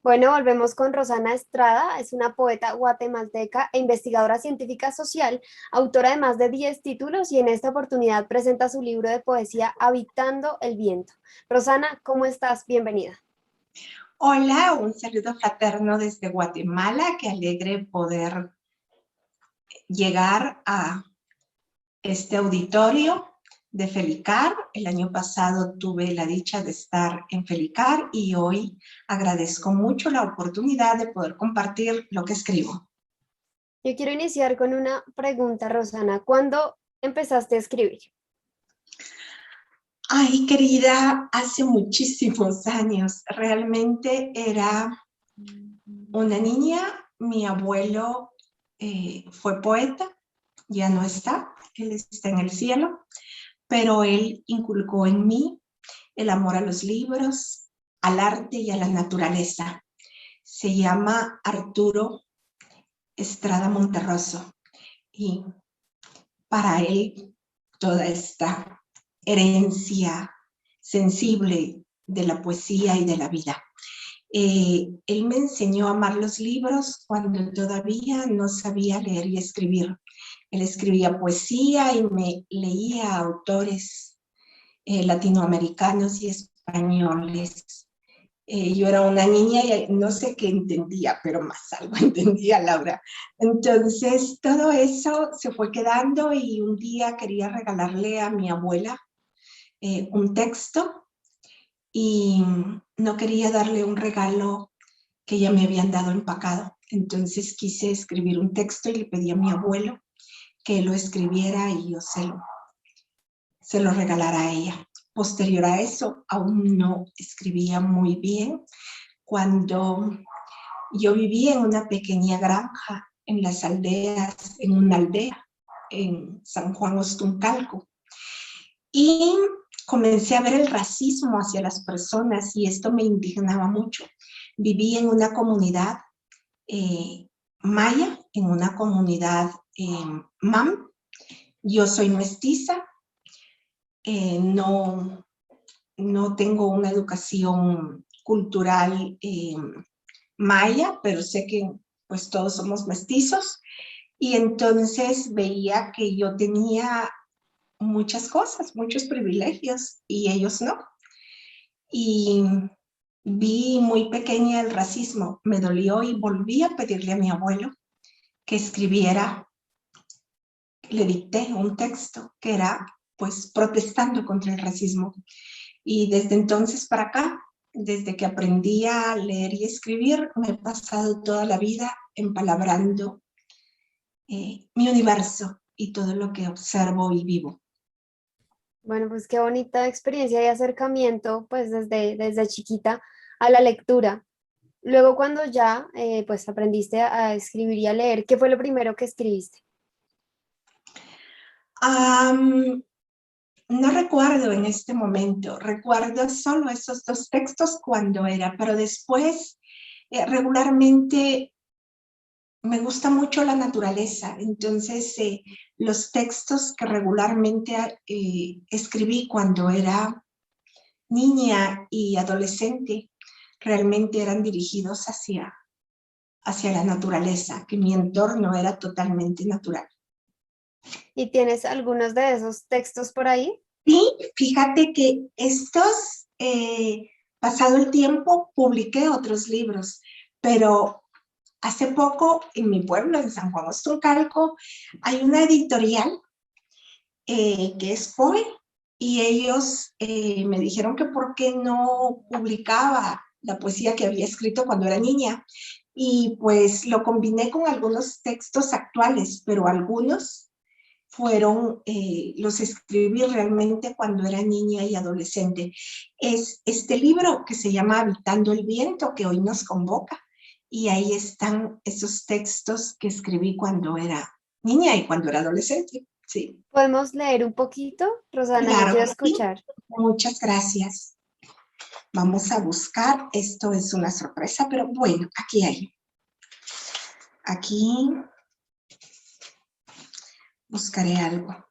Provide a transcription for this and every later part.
Bueno, volvemos con Rosana Estrada, es una poeta guatemalteca e investigadora científica social, autora de más de 10 títulos y en esta oportunidad presenta su libro de poesía Habitando el Viento. Rosana, ¿cómo estás? Bienvenida. Hola, un saludo fraterno desde Guatemala, qué alegre poder llegar a este auditorio de Felicar. El año pasado tuve la dicha de estar en Felicar y hoy agradezco mucho la oportunidad de poder compartir lo que escribo. Yo quiero iniciar con una pregunta, Rosana. ¿Cuándo empezaste a escribir? Ay, querida, hace muchísimos años. Realmente era una niña. Mi abuelo fue poeta, ya no está, él está en el cielo, pero él inculcó en mí el amor a los libros, al arte y a la naturaleza. Se llama Arturo Estrada Monterroso y para él toda esta herencia sensible de la poesía y de la vida. Él me enseñó a amar los libros cuando todavía no sabía leer y escribir. Él escribía poesía y me leía autores latinoamericanos y españoles. Yo era una niña y no sé qué entendía, pero más algo entendía, Laura. Entonces, todo eso se fue quedando y un día quería regalarle a mi abuela un texto y no quería darle un regalo que ya me habían dado empacado. Entonces quise escribir un texto y le pedí a mi abuelo que lo escribiera y yo se lo regalara a ella. Posterior a eso, aún no escribía muy bien. Cuando yo vivía en una pequeña granja en las aldeas, en una aldea, en San Juan Ostuncalco, y comencé a ver el racismo hacia las personas y esto me indignaba mucho. Viví en una comunidad maya, en una comunidad mam. Yo soy mestiza, no tengo una educación cultural maya, pero sé que pues todos somos mestizos y entonces veía que yo tenía muchas cosas, muchos privilegios y ellos no. Y vi muy pequeña el racismo, me dolió y volví a pedirle a mi abuelo que escribiera, le dicté un texto que era pues protestando contra el racismo. Y desde entonces para acá, desde que aprendí a leer y escribir, me he pasado toda la vida empalabrando mi universo y todo lo que observo y vivo. Bueno, pues qué bonita experiencia y acercamiento, pues desde chiquita a la lectura. Luego, cuando ya pues aprendiste a escribir y a leer, ¿qué fue lo primero que escribiste? No recuerdo en este momento, recuerdo solo esos dos textos cuando era, pero después regularmente me gusta mucho la naturaleza, entonces los textos que regularmente escribí cuando era niña y adolescente realmente eran dirigidos hacia la naturaleza, que mi entorno era totalmente natural. ¿Y tienes algunos de esos textos por ahí? Sí, fíjate que pasado el tiempo, publiqué otros libros, pero hace poco en mi pueblo, en San Juan Ostuncalco, hay una editorial que es POE y ellos me dijeron que por qué no publicaba la poesía que había escrito cuando era niña. Y pues lo combiné con algunos textos actuales, pero algunos los escribí realmente cuando era niña y adolescente. Es este libro que se llama Habitando el Viento, que hoy nos convoca, y ahí están esos textos que escribí cuando era niña y cuando era adolescente. Sí, ¿Podemos leer un poquito? Rosana, yo claro quiero que sí. escuchar. Muchas gracias. Vamos a buscar, esto es una sorpresa, pero bueno, aquí hay. Aquí buscaré algo.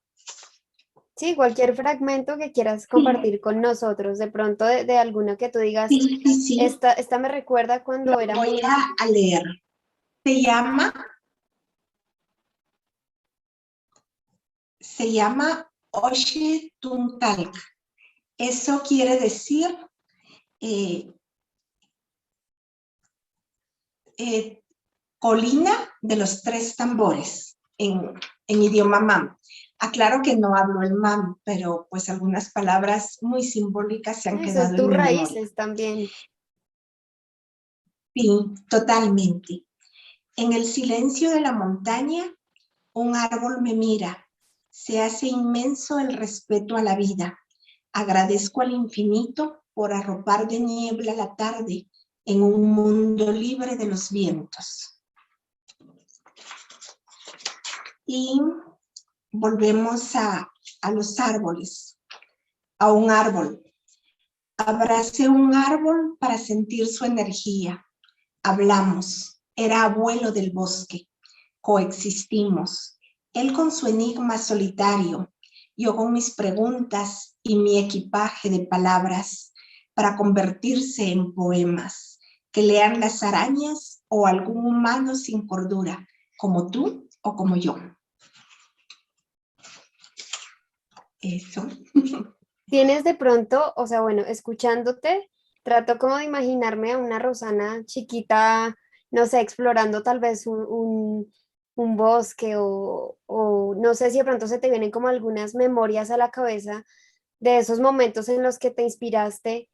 Sí, cualquier fragmento que quieras Sí, compartir con nosotros, de pronto de alguno que tú digas, sí, sí, sí. esta me recuerda Lo cuando era voy muy... a leer. Se llama, se llama Oshe Tuntalk. Eso quiere decir eh, eh, colina de los tres tambores en idioma mam. Aclaro que no hablo el mam, pero pues algunas palabras muy simbólicas se han Son quedado en tus mi memoria. raíces también. Sí, totalmente. En el silencio de la montaña, un árbol me mira. Se hace inmenso el respeto a la vida. Agradezco al infinito por arropar de niebla la tarde en un mundo libre de los vientos. Y volvemos a los árboles, a un árbol. Abracé un árbol para sentir su energía. Hablamos. Era abuelo del bosque. Coexistimos. Él con su enigma solitario, yo con mis preguntas y mi equipaje de palabras para convertirse en poemas que lean las arañas o algún humano sin cordura, como tú o como yo. Eso. Tienes de pronto, o sea, bueno, escuchándote, trato como de imaginarme a una Rosana chiquita, no sé, explorando tal vez un bosque o no sé si de pronto se te vienen como algunas memorias a la cabeza de esos momentos en los que te inspiraste,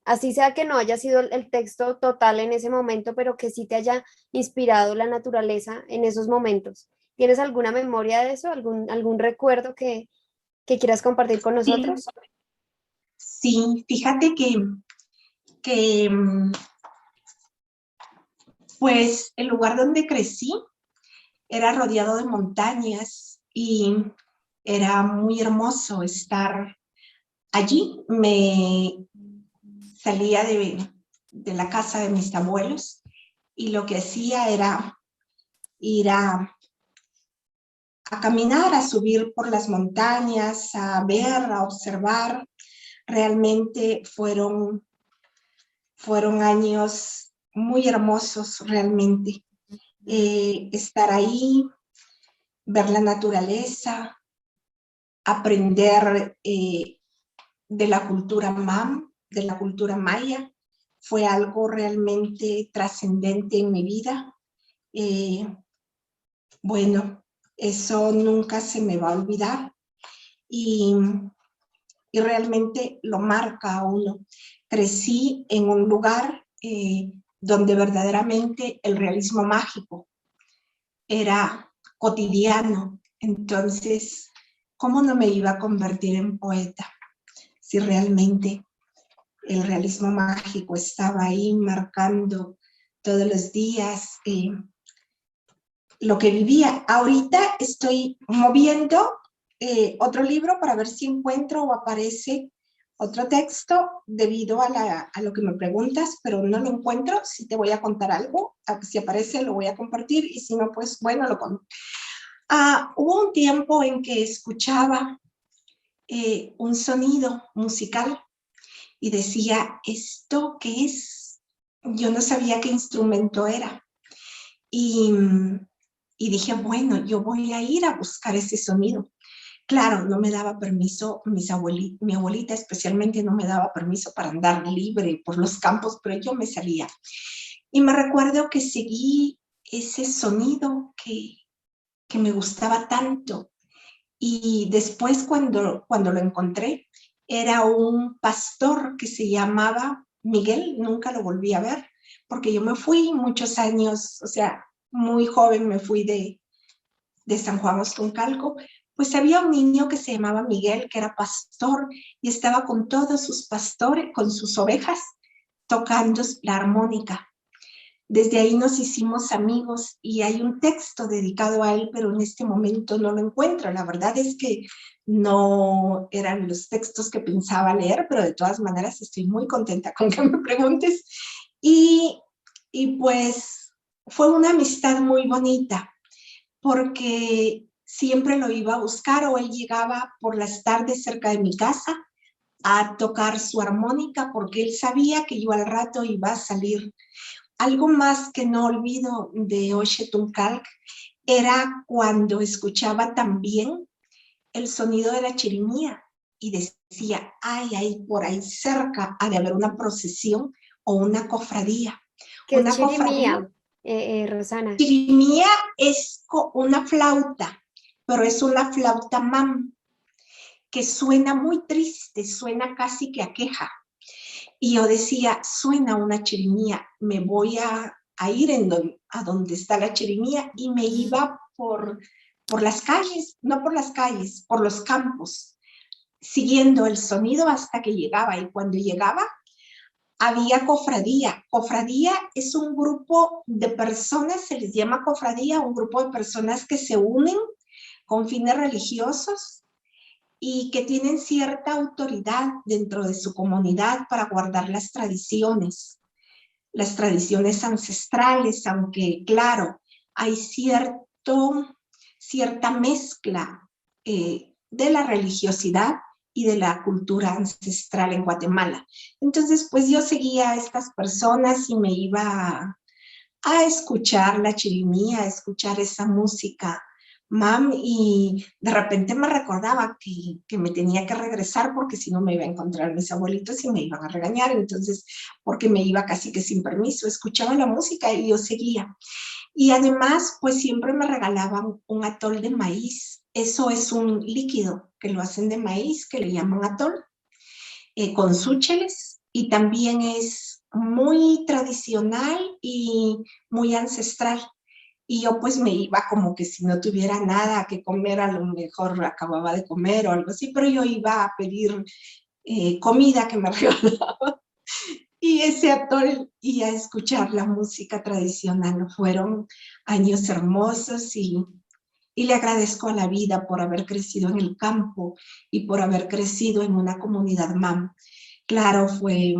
así sea que no haya sido el texto total en ese momento, pero que sí te haya inspirado la naturaleza en esos momentos. ¿Tienes alguna memoria de eso? ¿Algún recuerdo que quieras compartir con Sí, nosotros? sí, fíjate que pues el lugar donde crecí era rodeado de montañas y era muy hermoso estar allí. Me salía de la casa de mis abuelos y lo que hacía era ir a caminar, a subir por las montañas, a ver, a observar. Realmente fueron años muy hermosos, realmente. Estar ahí, ver la naturaleza, aprender de la cultura mam, de la cultura maya, fue algo realmente trascendente en mi vida. Eh, bueno, eso nunca se me va a olvidar y, y realmente lo marca a uno. Crecí en un lugar donde verdaderamente el realismo mágico era cotidiano. Entonces, ¿cómo no me iba a convertir en poeta si realmente el realismo mágico estaba ahí marcando todos los días lo que vivía? Ahorita estoy moviendo otro libro para ver si encuentro o aparece otro texto debido a lo que me preguntas, pero no lo encuentro. Si te voy a contar algo, si aparece lo voy a compartir y si no, pues bueno, lo conto. Hubo un tiempo en que escuchaba un sonido musical y decía, ¿esto qué es? Yo no sabía qué instrumento era. Y, y dije, bueno, yo voy a ir a buscar ese sonido. Claro, no me daba permiso, mi abuelita especialmente no me daba permiso para andar libre por los campos, pero yo me salía. Y me recuerdo que seguí ese sonido que me gustaba tanto. Y después cuando lo encontré, era un pastor que se llamaba Miguel, nunca lo volví a ver, porque yo me fui muchos años, o sea, muy joven me fui de San Juan Ostuncalco, pues había un niño que se llamaba Miguel, que era pastor, y estaba con todos sus pastores, con sus ovejas, tocando la armónica. Desde ahí nos hicimos amigos y hay un texto dedicado a él, pero en este momento no lo encuentro. La verdad es que no eran los textos que pensaba leer, pero de todas maneras estoy muy contenta con que me preguntes. Y, y pues fue una amistad muy bonita, porque siempre lo iba a buscar o él llegaba por las tardes cerca de mi casa a tocar su armónica porque él sabía que yo al rato iba a salir. Algo más que no olvido de Oxetuncalc era cuando escuchaba también el sonido de la chirimía y decía, ay, ahí por ahí cerca ha de haber una procesión o una cofradía. ¿Qué es Una cofradía, chirimía, Rosana? chirimía es una flauta, pero es una flauta mam, que suena muy triste, suena casi que a queja. Y yo decía, suena una chirimía, me voy a ir a donde está la chirimía y me iba por las calles, no por las calles, por los campos, siguiendo el sonido hasta que llegaba. Y cuando llegaba, había cofradía. Cofradía es un grupo de personas, se les llama cofradía, un grupo de personas que se unen con fines religiosos y que tienen cierta autoridad dentro de su comunidad para guardar las tradiciones ancestrales, aunque claro, hay cierta mezcla de la religiosidad y de la cultura ancestral en Guatemala. Entonces, pues yo seguía a estas personas y me iba a escuchar la chirimía, a escuchar esa música, mam, y de repente me recordaba que me tenía que regresar porque si no me iba a encontrar mis abuelitos y me iban a regañar, entonces, porque me iba casi que sin permiso, escuchaba la música y yo seguía. Y además, pues siempre me regalaban un atol de maíz. Eso es un líquido que lo hacen de maíz, que le llaman atol, con súcheles, y también es muy tradicional y muy ancestral. Y yo pues me iba como que si no tuviera nada que comer, a lo mejor acababa de comer o algo así, pero yo iba a pedir comida que me regalaban y ese atol y a escuchar la música tradicional. Fueron años hermosos y le agradezco a la vida por haber crecido en el campo y por haber crecido en una comunidad mam. Claro, fue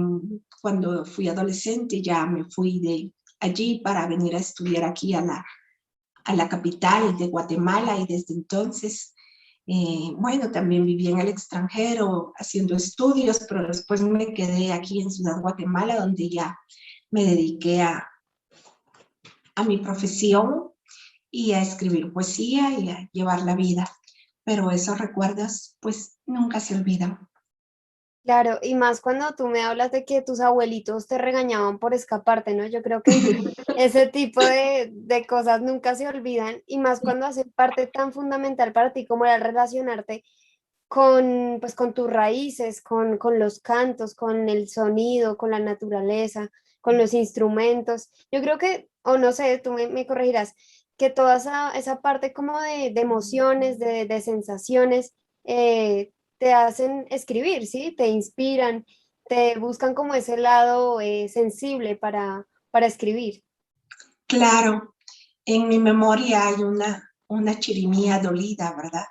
cuando fui adolescente, ya me fui de allí para venir a estudiar aquí a la capital de Guatemala y desde entonces, bueno, también viví en el extranjero haciendo estudios, pero después me quedé aquí en Ciudad Guatemala, donde ya me dediqué a mi profesión y a escribir poesía y a llevar la vida. Pero esos recuerdos, pues, nunca se olvidan. Claro, y más cuando tú me hablas de que tus abuelitos te regañaban por escaparte, ¿no? Yo creo que ese tipo de cosas nunca se olvidan, y más cuando hacen parte tan fundamental para ti como era relacionarte con, pues, con tus raíces, con los cantos, con el sonido, con la naturaleza, con los instrumentos. Yo creo que, o no sé, tú me corregirás, que toda esa parte como de emociones, de sensaciones, te hacen escribir, ¿sí? Te inspiran, te buscan como ese lado sensible para escribir. Claro, en mi memoria hay una chirimía dolida, ¿verdad?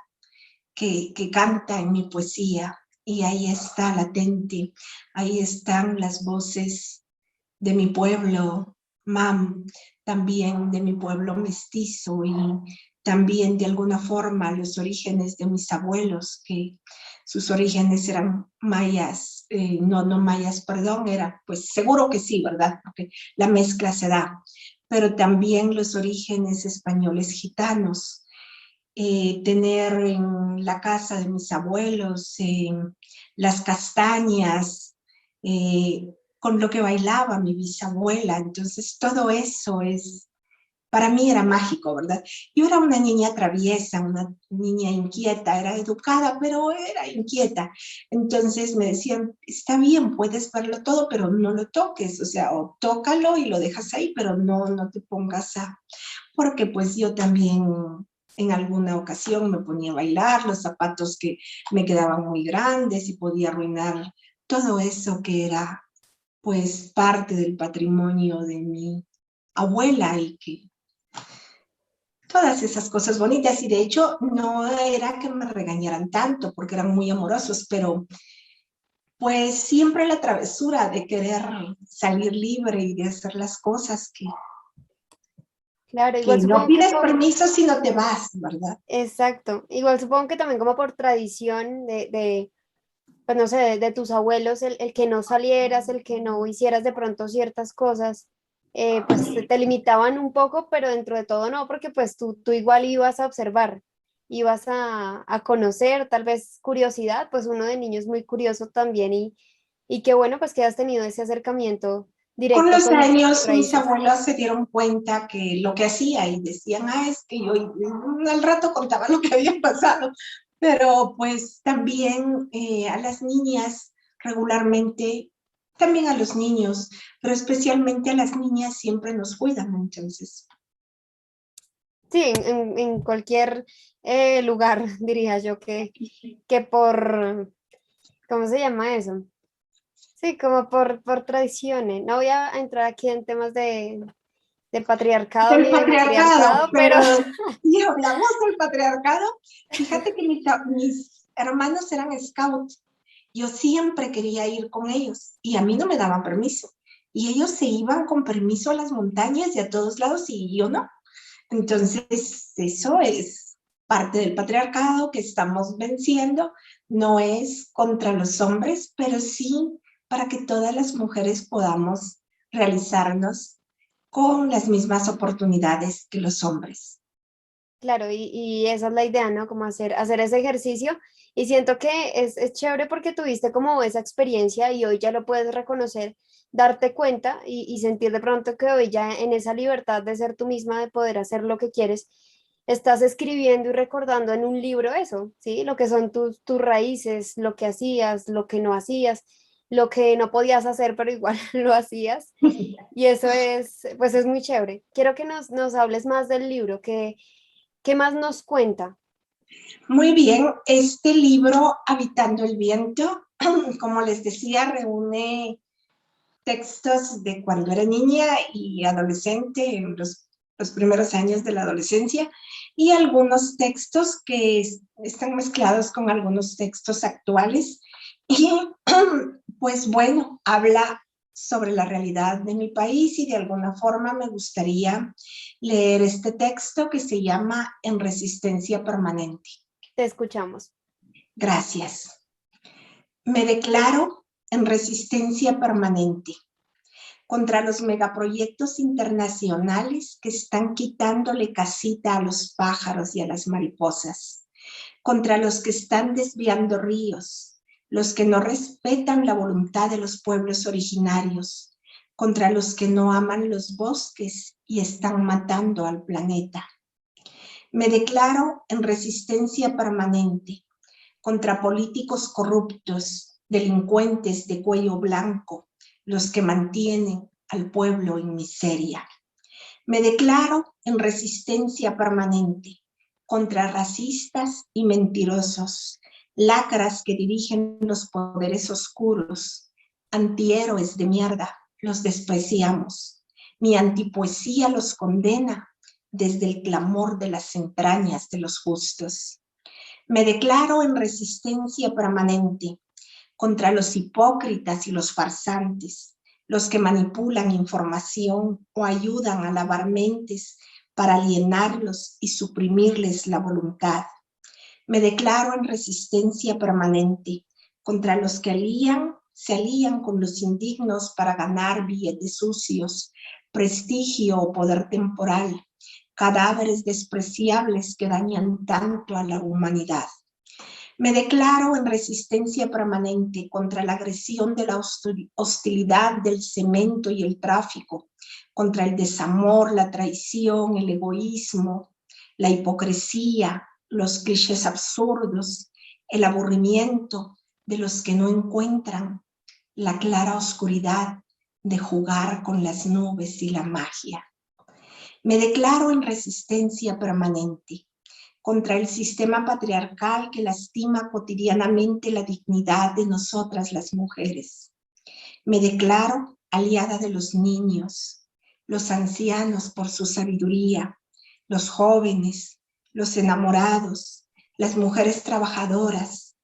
Que canta en mi poesía y ahí está latente, ahí están las voces de mi pueblo, mam, también de mi pueblo mestizo y también de alguna forma los orígenes de mis abuelos, que sus orígenes eran mayas, no mayas, perdón, era, pues seguro que sí, ¿verdad? Porque la mezcla se da, pero también los orígenes españoles gitanos, tener en la casa de mis abuelos las castañas, con lo que bailaba mi bisabuela. Entonces todo eso para mí era mágico, ¿verdad? Yo era una niña traviesa, una niña inquieta, era educada, pero era inquieta. Entonces me decían, está bien, puedes verlo todo, pero no lo toques, o sea, o tócalo y lo dejas ahí, pero no te pongas porque pues yo también en alguna ocasión me ponía a bailar, los zapatos que me quedaban muy grandes y podía arruinar todo eso que era pues parte del patrimonio de mi abuela y que todas esas cosas bonitas. Y de hecho no era que me regañaran tanto porque eran muy amorosos, pero pues siempre la travesura de querer salir libre y de hacer las cosas Claro, igual que no supongo que pides permiso si no te vas, ¿verdad? exacto, igual supongo que también como por tradición pues no sé, de tus abuelos, el que no salieras, el que no hicieras de pronto ciertas cosas, pues te limitaban un poco, pero dentro de todo no, porque pues tú igual ibas a observar, ibas a conocer, tal vez curiosidad, pues uno de niño es muy curioso también y qué bueno pues que has tenido ese acercamiento Con directo los con tus años, mis raíces. abuelos se dieron cuenta que lo que hacía y decían, es que yo al rato contaba lo que había pasado, pero pues también a las niñas regularmente, también a los niños, pero especialmente a las niñas siempre nos cuidan, entonces. Sí, en cualquier lugar, diría yo, que por, ¿cómo se llama eso? Sí, como por tradiciones. No voy a entrar aquí en temas de patriarcado Del ni de patriarcado, matriarcado, pero pero si hablamos del patriarcado, fíjate que mis hermanos eran scouts. Yo siempre quería ir con ellos y a mí no me daban permiso. Y ellos se iban con permiso a las montañas y a todos lados y yo no. Entonces, eso es parte del patriarcado que estamos venciendo. No es contra los hombres, pero sí para que todas las mujeres podamos realizarnos con las mismas oportunidades que los hombres. claro, y esa es la idea, ¿no? Como hacer ese ejercicio. Y siento que es chévere porque tuviste como esa experiencia y hoy ya lo puedes reconocer, darte cuenta y sentir de pronto que hoy ya en esa libertad de ser tú misma, de poder hacer lo que quieres, estás escribiendo y recordando en un libro eso, ¿sí? Lo que son tus raíces, lo que hacías, lo que no hacías, lo que no podías hacer, pero igual lo hacías. Y eso pues es muy chévere. Quiero que nos hables más del libro, ¿qué más nos cuenta? Muy bien, este libro, Habitando el Viento, como les decía, reúne textos de cuando era niña y adolescente, en los primeros años de la adolescencia, y algunos textos que están mezclados con algunos textos actuales. Y pues bueno, habla sobre la realidad de mi país y de alguna forma me gustaría leer este texto que se llama En Resistencia Permanente. Te escuchamos. Gracias. Me declaro en resistencia permanente contra los megaproyectos internacionales que están quitándole casita a los pájaros y a las mariposas, contra los que están desviando ríos, los que no respetan la voluntad de los pueblos originarios, contra los que no aman los bosques y están matando al planeta. Me declaro en resistencia permanente contra políticos corruptos, delincuentes de cuello blanco, los que mantienen al pueblo en miseria. Me declaro en resistencia permanente contra racistas y mentirosos, lacras que dirigen los poderes oscuros, antihéroes de mierda, los despreciamos. Mi antipoesía los condena desde el clamor de las entrañas de los justos. Me declaro en resistencia permanente contra los hipócritas y los farsantes, los que manipulan información o ayudan a lavar mentes para alienarlos y suprimirles la voluntad. Me declaro en resistencia permanente contra los que se alían con los indignos para ganar billetes sucios, prestigio o poder temporal, cadáveres despreciables que dañan tanto a la humanidad. Me declaro en resistencia permanente contra la agresión de la hostilidad del cemento y el tráfico, contra el desamor, la traición, el egoísmo, la hipocresía, los clichés absurdos, el aburrimiento de los que no encuentran la clara oscuridad de jugar con las nubes y la magia. Me declaro en resistencia permanente contra el sistema patriarcal que lastima cotidianamente la dignidad de nosotras las mujeres. Me declaro aliada de los niños, los ancianos por su sabiduría, los jóvenes, los enamorados, las mujeres trabajadoras.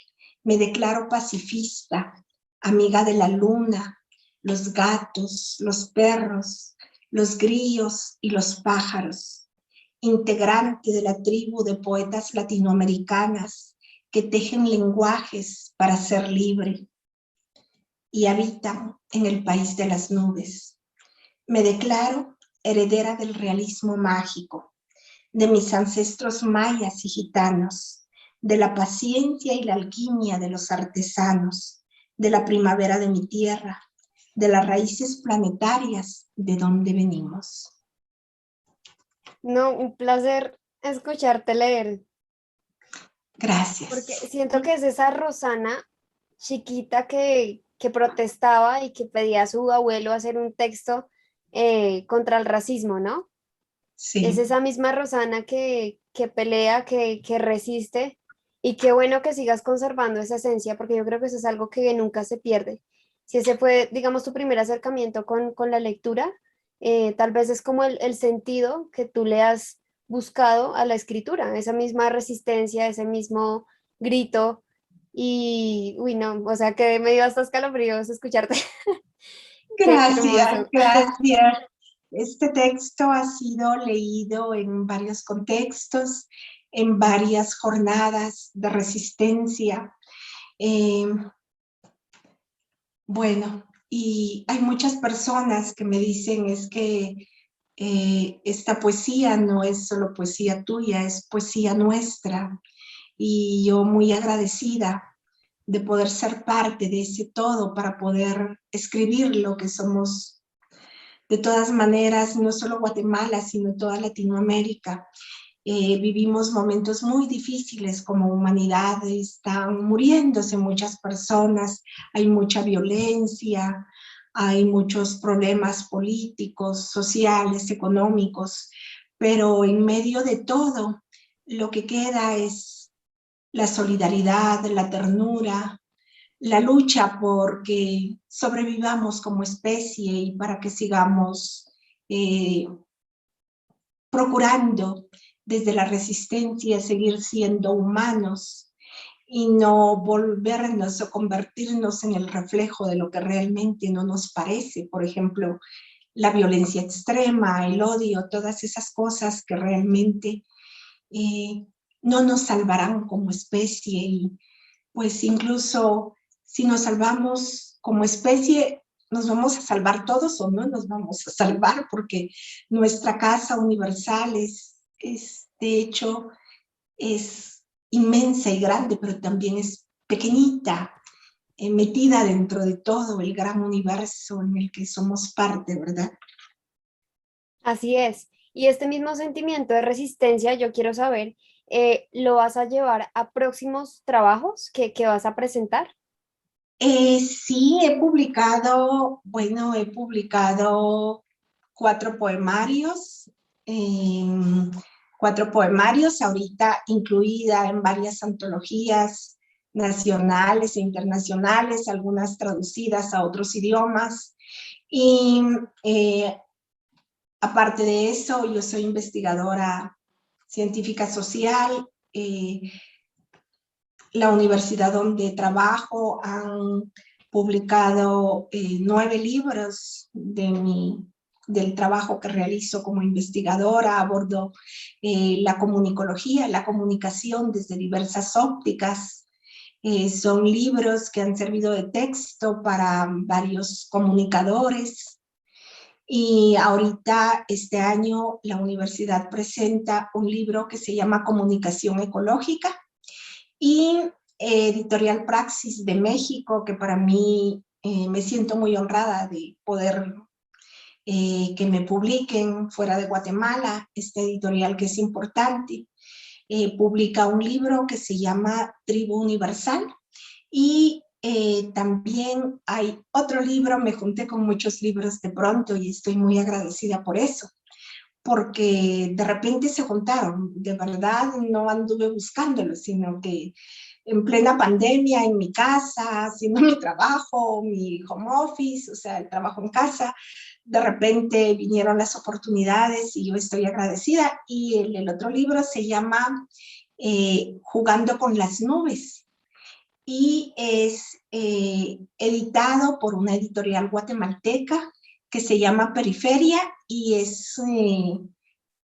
Me declaro pacifista, amiga de la luna, los gatos, los perros, los grillos y los pájaros. integrante de la tribu de poetas latinoamericanas que tejen lenguajes para ser libre y habitan en el país de las nubes. Me declaro heredera del realismo mágico, de mis ancestros mayas y gitanos, de la paciencia y la alquimia de los artesanos, de la primavera de mi tierra, de las raíces planetarias de donde venimos. No, un placer escucharte leer, porque Gracias. siento que es esa Rosana chiquita que protestaba y que pedía a su abuelo hacer un texto contra el racismo, ¿no? Es Sí, esa misma Rosana que pelea, que resiste, y qué bueno que sigas conservando esa esencia, porque yo creo que eso es algo que nunca se pierde. Si ese fue, digamos, tu primer acercamiento con la lectura, tal vez es como el sentido que tú le has buscado a la escritura, esa misma resistencia, ese mismo grito, y, uy, no, o sea, que me dio hasta escalofríos escucharte. Qué gracias, hermoso. gracias. Este texto ha sido leído en varios contextos, en varias jornadas de resistencia. Eh, bueno, y hay muchas personas que me dicen es que esta poesía no es solo poesía tuya, es poesía nuestra. Y yo muy agradecida de poder ser parte de ese todo para poder escribir lo que somos de todas maneras, no solo Guatemala, sino toda Latinoamérica. Vivimos momentos muy difíciles como humanidad, están muriéndose muchas personas, hay mucha violencia, hay muchos problemas políticos, sociales, económicos, pero en medio de todo, lo que queda es la solidaridad, la ternura, la lucha por que sobrevivamos como especie y para que sigamos eh, procurando desde la resistencia seguir siendo humanos y no volvernos o convertirnos en el reflejo de lo que realmente no nos parece. Por ejemplo, la violencia extrema, el odio, todas esas cosas que realmente eh, no nos salvarán como especie y pues incluso si nos salvamos como especie, nos vamos a salvar todos o no nos vamos a salvar porque nuestra casa universal de hecho, es inmensa y grande, pero también es pequeñita, metida dentro de todo el gran universo en el que somos parte, ¿verdad? Así es. Y este mismo sentimiento de resistencia, yo quiero saber, ¿lo vas a llevar a próximos trabajos que vas a presentar? Sí, he publicado, bueno, he publicado 4 poemarios, em, 4 poemarios, ahorita incluida en varias antologías nacionales e internacionales, algunas traducidas a otros idiomas. Y eh, aparte de eso, yo soy investigadora científica social. La universidad donde trabajo han publicado 9 libros del trabajo que realizo como investigadora. Abordo la comunicología, la comunicación desde diversas ópticas. Son libros que han servido de texto para varios comunicadores. Y ahorita, este año, la universidad presenta un libro que se llama Comunicación Ecológica, y Editorial Praxis de México, que para mí me siento muy honrada de poder que me publiquen fuera de Guatemala, esta editorial que es importante, publica un libro que se llama Tribu Universal, y también hay otro libro. Me junté con muchos libros de pronto y estoy muy agradecida por eso, porque de repente se juntaron, de verdad no anduve buscándolos, sino que en plena pandemia, en mi casa, haciendo mi trabajo, mi home office, o sea, el trabajo en casa, de repente vinieron las oportunidades y yo estoy agradecida. Y el otro libro se llama Jugando con las nubes, y es editado por una editorial guatemalteca que se llama Periferia, y es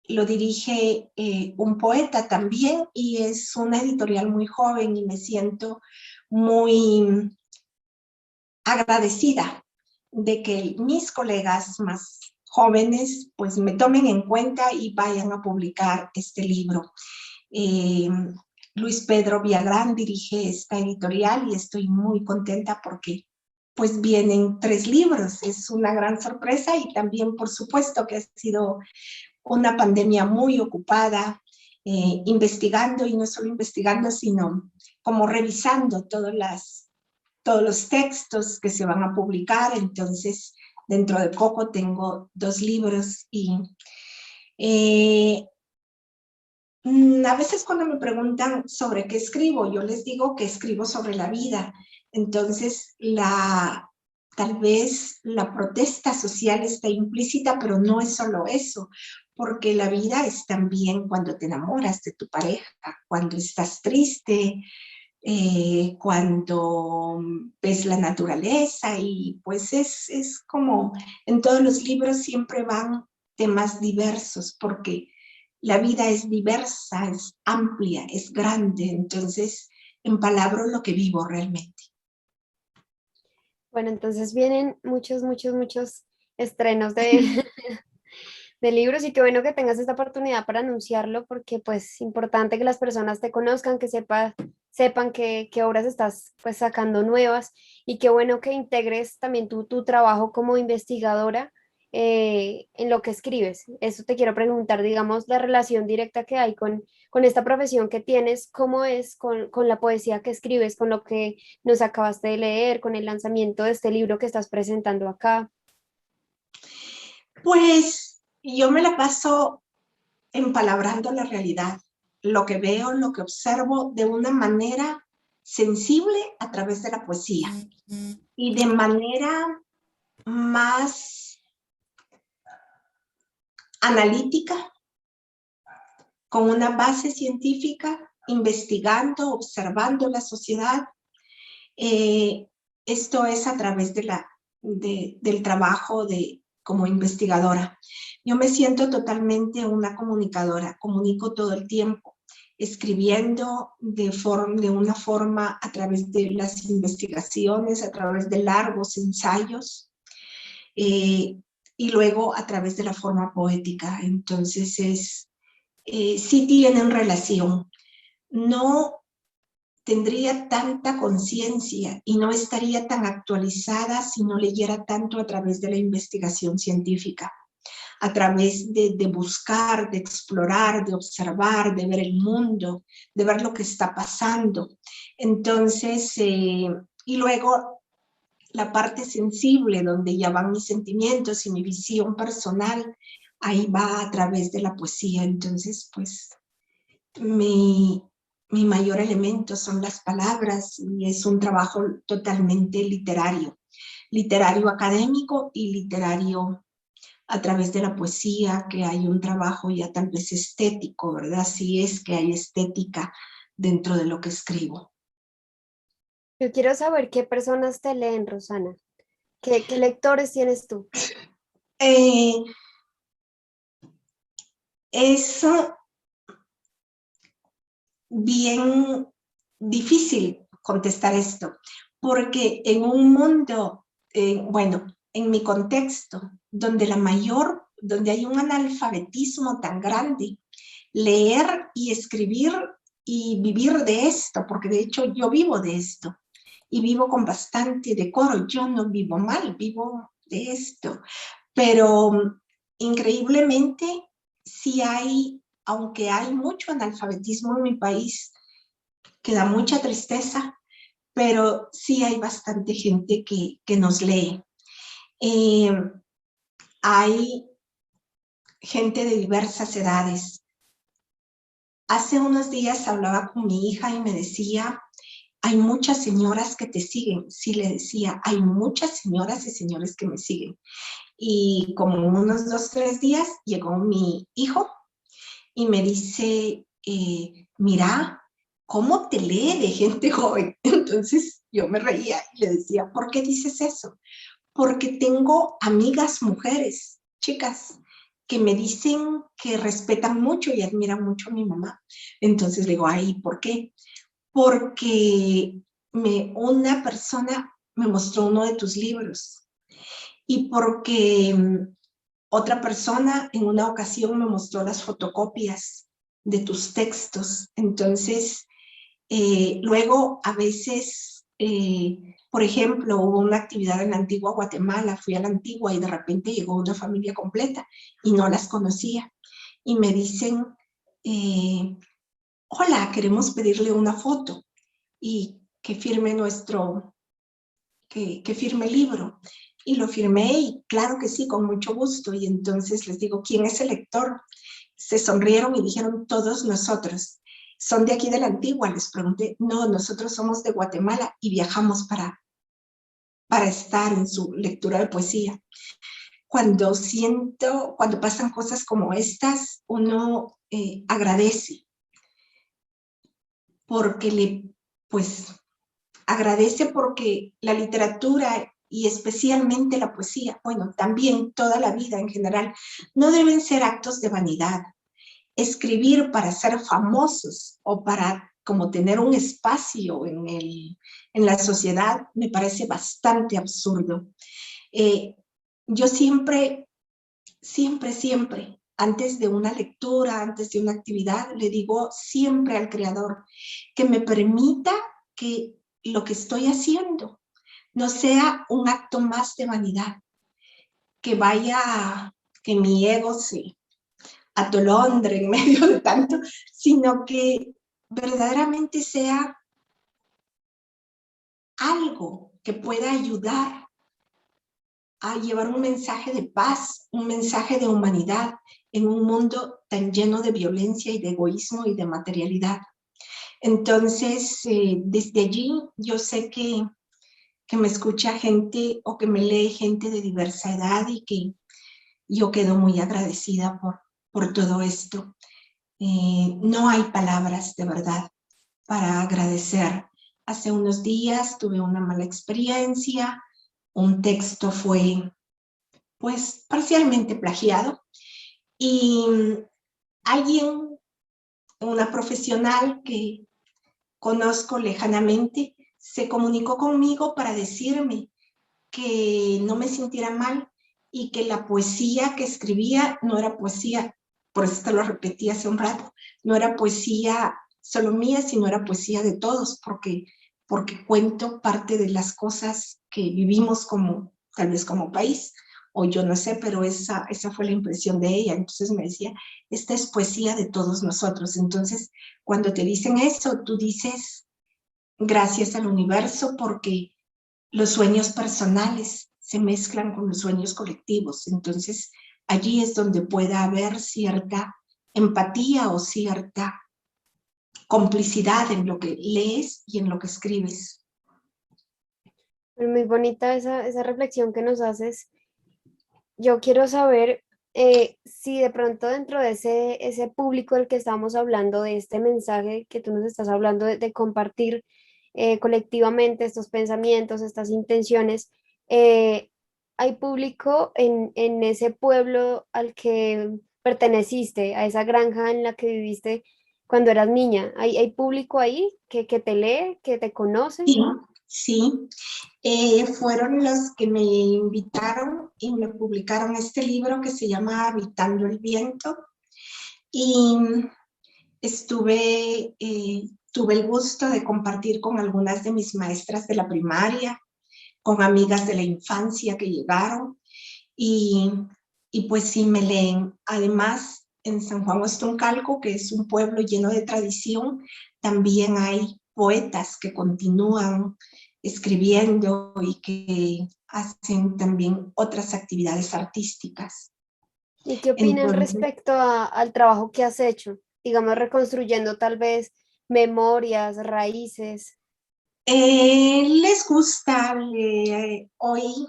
lo dirige un poeta también y es una editorial muy joven y me siento muy agradecida de que mis colegas más jóvenes pues me tomen en cuenta y vayan a publicar este libro. Eh, Luis Pedro Villagrán dirige esta editorial y estoy muy contenta porque pues vienen 3 libros, es una gran sorpresa y también por supuesto que ha sido una pandemia muy ocupada, investigando y no solo investigando, sino como revisando todos los textos que se van a publicar. Entonces, dentro de poco tengo 2 libros y eh, a veces cuando me preguntan sobre qué escribo, yo les digo que escribo sobre la vida. Entonces, tal vez la protesta social está implícita, pero no es solo eso, porque la vida es también cuando te enamoras de tu pareja, cuando estás triste, cuando ves la naturaleza y pues es como en todos los libros siempre van temas diversos porque la vida es diversa, es amplia, es grande, entonces empalabro lo que vivo realmente. Bueno, entonces vienen muchos, muchos, muchos estrenos de, de libros y qué bueno que tengas esta oportunidad para anunciarlo porque pues es importante que las personas te conozcan, que sepan qué obras estás pues sacando nuevas y qué bueno que integres también tu trabajo como investigadora en lo que escribes. Eso te quiero preguntar, digamos, la relación directa que hay con esta profesión que tienes, cómo es con la poesía que escribes, con lo que nos acabaste de leer, con el lanzamiento de este libro que estás presentando acá. Pues yo me la paso empalabrando la realidad, lo que veo, lo que observo de una manera sensible a través de la poesía y de manera más analítica, con una base científica, investigando, observando la sociedad. Eh, Esto es a través del trabajo como investigadora. Yo me siento totalmente una comunicadora, comunico todo el tiempo, escribiendo de una forma a través de las investigaciones, a través de largos ensayos, eh, y luego a través de la forma poética. Entonces sí tienen relación. No tendría tanta conciencia y no estaría tan actualizada si no leyera tanto a través de la investigación científica, a través de buscar, de explorar, de observar, de ver el mundo, de ver lo que está pasando. Entonces, y luego la parte sensible, donde ya van mis sentimientos y mi visión personal, ahí va a través de la poesía. Entonces, pues, mi mayor elemento son las palabras y es un trabajo totalmente literario, literario académico y literario a través de la poesía, que hay un trabajo ya tal vez estético, ¿verdad? Sí es que hay estética dentro de lo que escribo. Yo quiero saber qué personas te leen, Rosana. ¿Qué lectores tienes tú? Eh, es bien difícil contestar esto, porque en un mundo, bueno, en mi contexto, donde hay un analfabetismo tan grande, leer y escribir y vivir de esto, porque de hecho yo vivo de esto y vivo con bastante decoro, yo no vivo mal, vivo de esto, pero increíblemente sí hay, aunque hay mucho analfabetismo en mi país, que da mucha tristeza, pero sí hay bastante gente que nos lee. Eh, Hay gente de diversas edades. Hace unos días hablaba con mi hija y me decía, hay muchas señoras que te siguen. Sí, le decía, hay muchas señoras y señores que me siguen. Y como en unos 2, 3 días llegó mi hijo y me dice, mira, ¿cómo te lee de gente joven? Entonces yo me reía y le decía, ¿por qué dices eso? Porque tengo amigas mujeres, chicas, que me dicen que respetan mucho y admiran mucho a mi mamá. Entonces le digo, ay, ¿por qué? Porque una persona me mostró uno de tus libros y porque otra persona en una ocasión me mostró las fotocopias de tus textos. Entonces, luego a veces, por ejemplo, hubo una actividad en la antigua Guatemala, fui a la antigua y de repente llegó una familia completa y no las conocía. Y me dicen, hola, queremos pedirle una foto y que firme que firme el libro. Y lo firmé y claro que sí, con mucho gusto. Y entonces les digo, ¿quién es el lector? Se sonrieron y dijeron, todos nosotros. ¿Son de aquí de la Antigua? Les pregunté. No, nosotros somos de Guatemala y viajamos para estar en su lectura de poesía. Cuando pasan cosas como estas, uno agradece, pues, agradece porque la literatura y especialmente la poesía, bueno, también toda la vida en general, no deben ser actos de vanidad. Escribir para ser famosos o para como tener un espacio en la sociedad me parece bastante absurdo. Yo siempre, antes de una lectura, antes de una actividad, le digo siempre al creador que me permita que lo que estoy haciendo no sea un acto más de vanidad, que mi ego se atolondre en medio de tanto, sino que verdaderamente sea algo que pueda ayudar a llevar un mensaje de paz, un mensaje de humanidad en un mundo tan lleno de violencia y de egoísmo y de materialidad. Entonces, desde allí yo sé que me escucha gente o que me lee gente de diversa edad y que yo quedo muy agradecida por todo esto. No hay palabras de verdad para agradecer. Hace unos días tuve una mala experiencia, un texto fue pues parcialmente plagiado y alguien, una profesional que conozco lejanamente, se comunicó conmigo para decirme que no me sintiera mal y que la poesía que escribía no era poesía, por eso te lo repetí hace un rato, no era poesía solo mía, sino era poesía de todos, porque cuento parte de las cosas que vivimos tal vez como país, o yo no sé, pero esa fue la impresión de ella. Entonces me decía, esta es poesía de todos nosotros. Entonces, cuando te dicen eso, tú dices, gracias al universo, porque los sueños personales se mezclan con los sueños colectivos. Entonces, allí es donde puede haber cierta empatía o cierta complicidad en lo que lees y en lo que escribes. Muy bonita esa reflexión que nos haces. Yo quiero saber si de pronto dentro de ese público del que estamos hablando, de este mensaje que tú nos estás hablando de compartir colectivamente estos pensamientos, estas intenciones, eh, hay público en ese pueblo al que perteneciste, a esa granja en la que viviste cuando eras niña. ¿Hay público ahí que te lee, que te conoce? Sí, sí. Fueron los que me invitaron y me publicaron este libro que se llama Habitando el Viento. Y tuve el gusto de compartir con algunas de mis maestras de la primaria, con amigas de la infancia que llegaron y, pues sí me leen. Además, en San Juan Ostuncalco, que es un pueblo lleno de tradición, también hay poetas que continúan escribiendo y que hacen también otras actividades artísticas. ¿Y qué opinan Entonces, respecto al trabajo que has hecho? Digamos, reconstruyendo tal vez memorias, raíces. les gusta, hoy,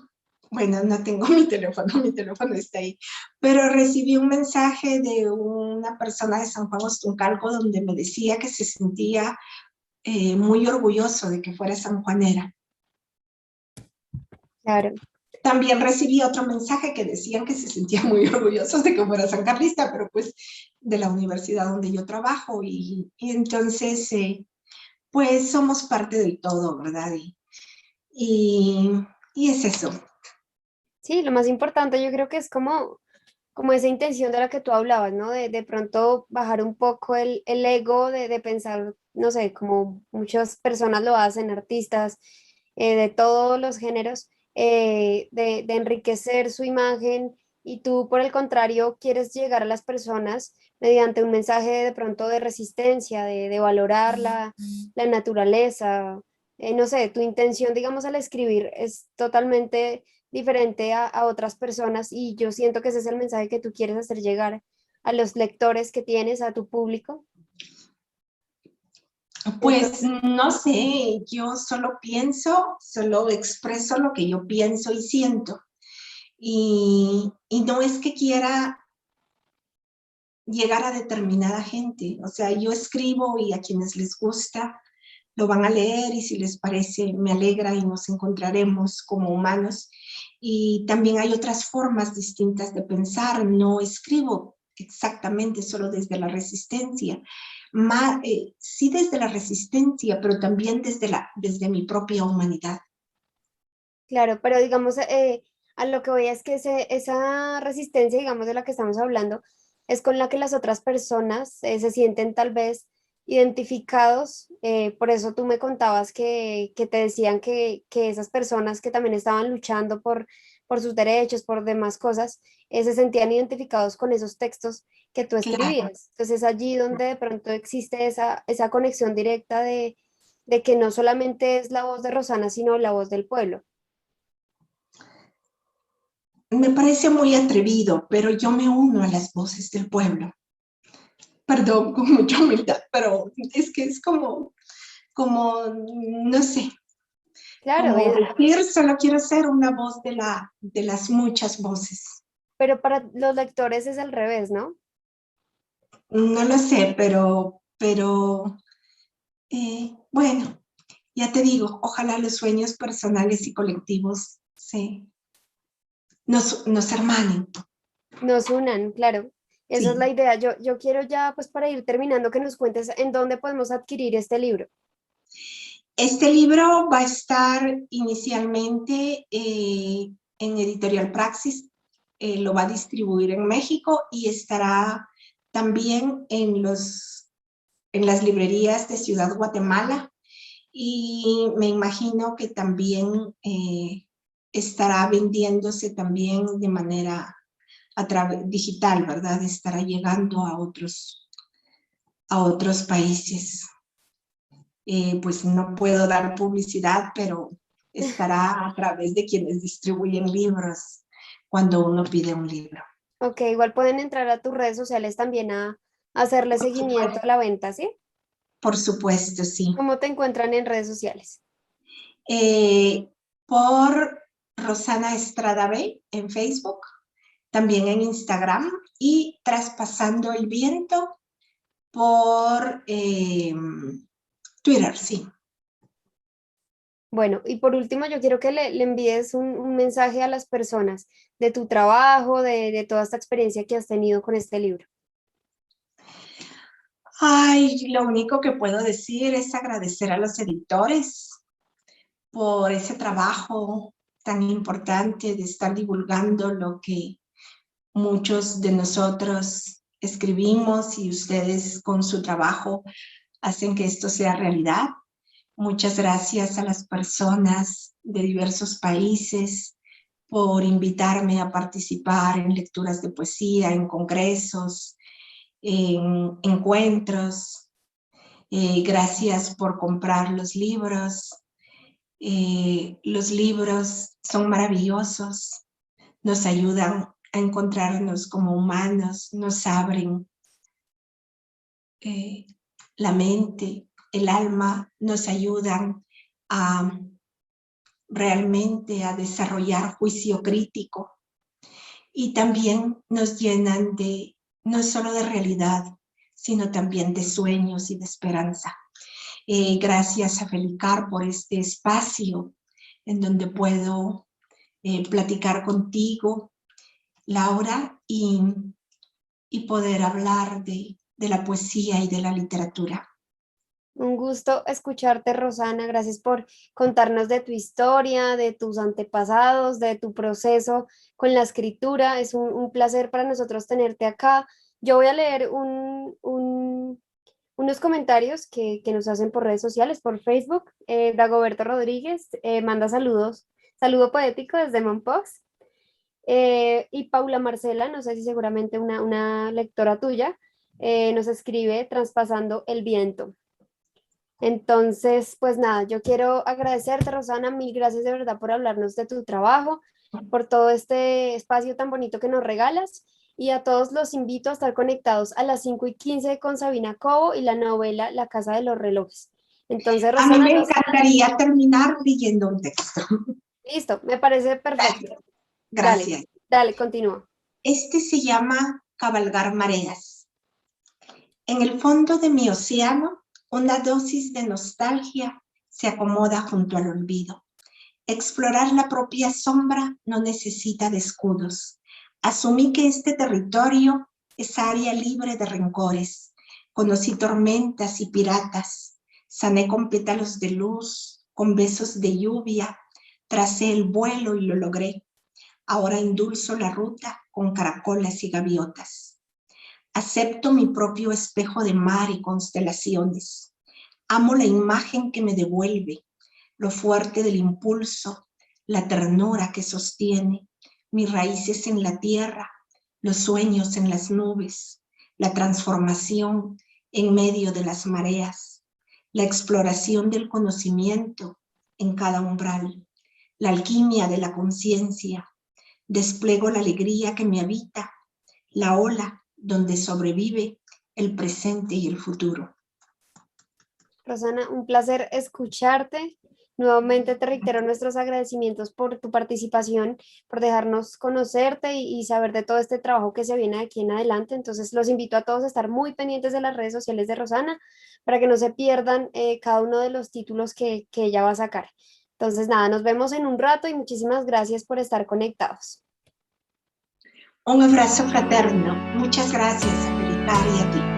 bueno, no tengo mi teléfono está ahí, pero recibí un mensaje de una persona de San Juan Ostuncalco donde me decía que se sentía muy orgulloso de que fuera sanjuanera. Claro. también recibí otro mensaje que decían que se sentían muy orgullosos de que fuera sancarlista, pero pues de la universidad donde yo trabajo y entonces pues somos parte del todo, ¿verdad? Y, y es eso. Sí, lo más importante yo creo que es como esa intención de la que tú hablabas, ¿no? De pronto bajar un poco el ego de pensar, no sé, como muchas personas lo hacen, artistas de todos los géneros, de enriquecer su imagen y tú, por el contrario, quieres llegar a las personas mediante un mensaje de pronto de resistencia, de valorar la naturaleza. No sé, tu intención, digamos, al escribir es totalmente diferente a otras personas y yo siento que ese es el mensaje que tú quieres hacer llegar a los lectores que tienes, a tu público. Pues Entonces, no sé, yo solo pienso, solo expreso lo que yo pienso y siento. Y no es que quiera llegar a determinada gente, o sea, yo escribo y a quienes les gusta lo van a leer y si les parece me alegra y nos encontraremos como humanos. Y también hay otras formas distintas de pensar, no escribo exactamente solo desde la resistencia, sí desde la resistencia, pero también desde mi propia humanidad. claro, pero digamos, a lo que voy es que esa resistencia, digamos, de la que estamos hablando, es con la que las otras personas se sienten tal vez identificados. Por eso tú me contabas que te decían que esas personas que también estaban luchando por sus derechos, por demás cosas, se sentían identificados con esos textos que tú Claro. escribías. Entonces es allí donde de pronto existe esa conexión directa de que no solamente es la voz de Rosana, sino la voz del pueblo. Me parece muy atrevido, pero yo me uno a las voces del pueblo. Perdón, con mucha humildad, pero es que es como, no sé, Claro, como decir, solo quiero ser una voz de las muchas voces. pero para los lectores es al revés, ¿no? No lo sé, pero bueno, ya te digo, ojalá los sueños personales y colectivos nos hermanen. Nos unan, claro. Esa es la Sí. idea. Yo quiero ya, pues para ir terminando, que nos cuentes en dónde podemos adquirir este libro. Este libro va a estar inicialmente en Editorial Praxis, lo va a distribuir en México y estará también en las librerías de Ciudad Guatemala y me imagino que también estará vendiéndose también de manera digital, ¿verdad? Estará llegando a otros países. Pues no puedo dar publicidad, pero estará a través de quienes distribuyen libros cuando uno pide un libro. Ok, igual pueden entrar a tus redes sociales también a hacerle Por seguimiento supuesto, a la venta, ¿sí? por supuesto, sí. ¿Cómo te encuentran en redes sociales? Eh, por Rosana Estrada B en Facebook, también en Instagram y Traspasando el Viento por Twitter, sí. Bueno, y por último, yo quiero que le envíes un mensaje a las personas de tu trabajo, de toda esta experiencia que has tenido con este libro. Ay, lo único que puedo decir es agradecer a los editores por ese trabajo tan importante de estar divulgando lo que muchos de nosotros escribimos y ustedes con su trabajo hacen que esto sea realidad. Muchas gracias a las personas de diversos países por invitarme a participar en lecturas de poesía, en congresos, en encuentros. Gracias por comprar los libros son maravillosos, nos ayudan a encontrarnos como humanos, nos abren eh, la mente, el alma, nos ayudan a realmente a desarrollar juicio crítico y también nos llenan de no solo de realidad, sino también de sueños y de esperanza. Gracias a Felicar por este espacio en donde puedo platicar contigo, Laura, y poder hablar de la poesía y de la literatura. Un gusto escucharte, Rosana. Gracias por contarnos de tu historia, de tus antepasados, de tu proceso con la escritura. Es un placer para nosotros tenerte acá. Yo voy a leer unos comentarios que nos hacen por redes sociales, por Facebook. Dagoberto Rodríguez manda saludos, saludo poético desde Mompox. Y Paula Marcela, no sé si seguramente una lectora tuya, nos escribe Traspasando el viento. Entonces, pues nada, yo quiero agradecerte, Rosana, mil gracias de verdad por hablarnos de tu trabajo, por todo este espacio tan bonito que nos regalas, y a todos los invito a estar conectados a las 5:15 con Sabina Cobo y la novela La Casa de los Relojes. Entonces, A mí Rosana, me encantaría terminar leyendo un texto. listo, me parece perfecto. Dale, Gracias. dale, continúa. Este se llama Cabalgar mareas. En el fondo de mi océano, una dosis de nostalgia se acomoda junto al olvido. Explorar la propia sombra no necesita de escudos. Asumí que este territorio es área libre de rencores. Conocí tormentas y piratas. Sané con pétalos de luz, con besos de lluvia. Tracé el vuelo y lo logré. Ahora endulzo la ruta con caracolas y gaviotas. Acepto mi propio espejo de mar y constelaciones. Amo la imagen que me devuelve, lo fuerte del impulso, la ternura que sostiene, mis raíces en la tierra, los sueños en las nubes, la transformación en medio de las mareas, la exploración del conocimiento en cada umbral, la alquimia de la conciencia. Despliego la alegría que me habita, la ola donde sobrevive el presente y el futuro. Rosana, un placer escucharte. Nuevamente te reitero nuestros agradecimientos por tu participación, por dejarnos conocerte y saber de todo este trabajo que se viene de aquí en adelante. Entonces, los invito a todos a estar muy pendientes de las redes sociales de Rosana para que no se pierdan cada uno de los títulos que ella va a sacar. Entonces, nada, nos vemos en un rato y muchísimas gracias por estar conectados. Un abrazo fraterno. Muchas gracias, América, y a ti.